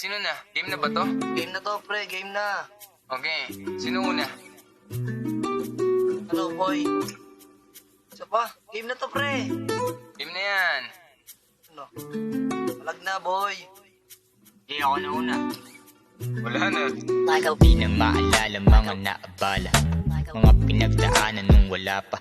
Sino na? Game na ba to? Game na to, pre. Game na. Okay. Sino una? Ano, boy? Isa pa? Game na to, pre. Game na yan. Ano? Palag na, boy. Hindi ako na una. Wala na. Di na maalala mga naabala, mga pinagdaanan nung wala pa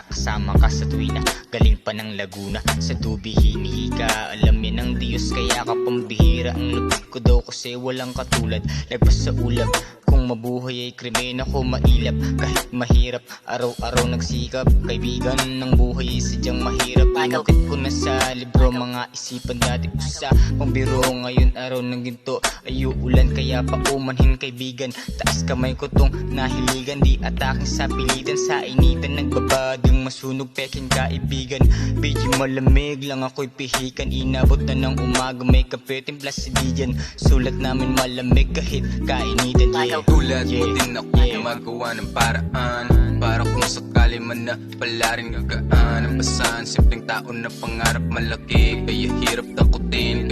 kasama ka sa tuwina. Galing pa ng Laguna, sa tubi hinihika. Alam yan ng Diyos, kaya ka pambihira. Ang lupit ko daw kasi walang katulad. Lagpas sa ulap, kung mabuhay ay krimen ako mailap. Kahit mahirap, araw-araw nagsikap. Kaibigan ng buhay, sadyang mahirap. Inakit ko na sa libro, mga isipan dati usa. Pambiro ngayon araw ng ginto, ay uulan kaya pa umanhin kaibigan. Taas kamay ko tong nahiligan, di ataking sa pilitan. Sa initan nagbabading masunog peking kaibigan. Bidyo malamig lang ako'y pihikan. Inabot na ng umaga, may kape timpla si Dijan. Sulat namin malamig kahit kainitan. Tulad mo din ako gumagawa ng paraan, para kung sakali man na pala rin gagaan. Ang basan, simpleng tao na pangarap malaki. Kaya hirap takutin,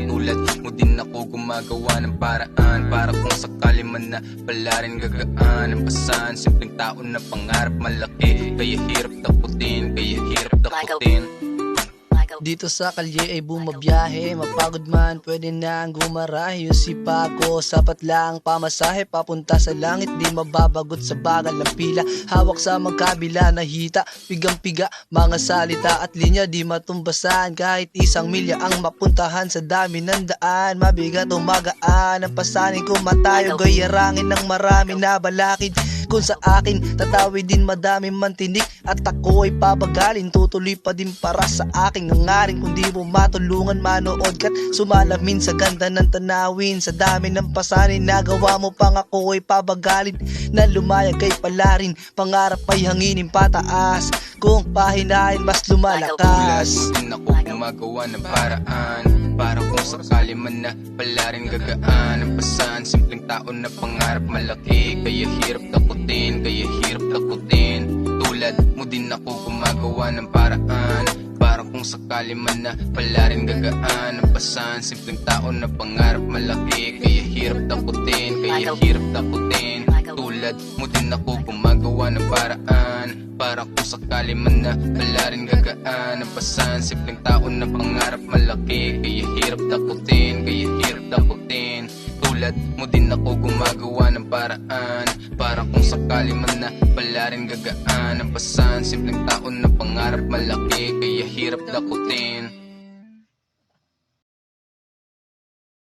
Tulad mo din ako gumagawa ng paraan, para kung sakali man na pala rin gagaan. Ang basan, simpleng tao na pangarap malaki. Kaya hirap takutin, Dito sa kalye ay bumabiyahe. Mapagod man, pwede nang gumarahe. Yung sipa ko, sapat lang pamasahe. Papunta sa langit, di mababagot sa bagal ng pila. Hawak sa magkabila na hita, pigang-piga, mga salita at linya di matumbasan. Kahit isang milya ang mapuntahan sa dami ng daan. Mabigat o magaan, ang pasanin ko matayo. Gayarangin ng marami na balakid. Kung sa akin, tatawid din madami mantinik. At ako ay pabagalin, tutuloy pa din para sa aking nangaring. Kung di mo matulungan, manood ka't sumalamin sa ganda ng tanawin. Sa dami ng pasanin, nagawa mo pang ako ay pabagalin. Na lumayag kay palarin, pangarap ay hanginin pataas. Kung pahinahin, mas lumalakas. Tulad mo din ako gumagawa ng paraan, para kung sakali man na pala rin gagaan. Ang basan, simpleng tao na pangarap malaki. Kaya hirap takutin, Tulad mo din ako gumagawa ng paraan, para kung sakali man na pala rin gagaan. Ang basan, simpleng tao na pangarap malaki. Kaya hirap takutin, Tulad mo din ako gumagawa ng paraan, para kung sakali man na pala rin gagaan. Ang basan, simpleng tao na pangarap malaki. Kaya hirap takutin, Tulad mo din ako gumagawa ng paraan, para kung sakali man na pala rin gagaan. Ang basan, simpleng tao na pangarap malaki. Kaya hirap takutin.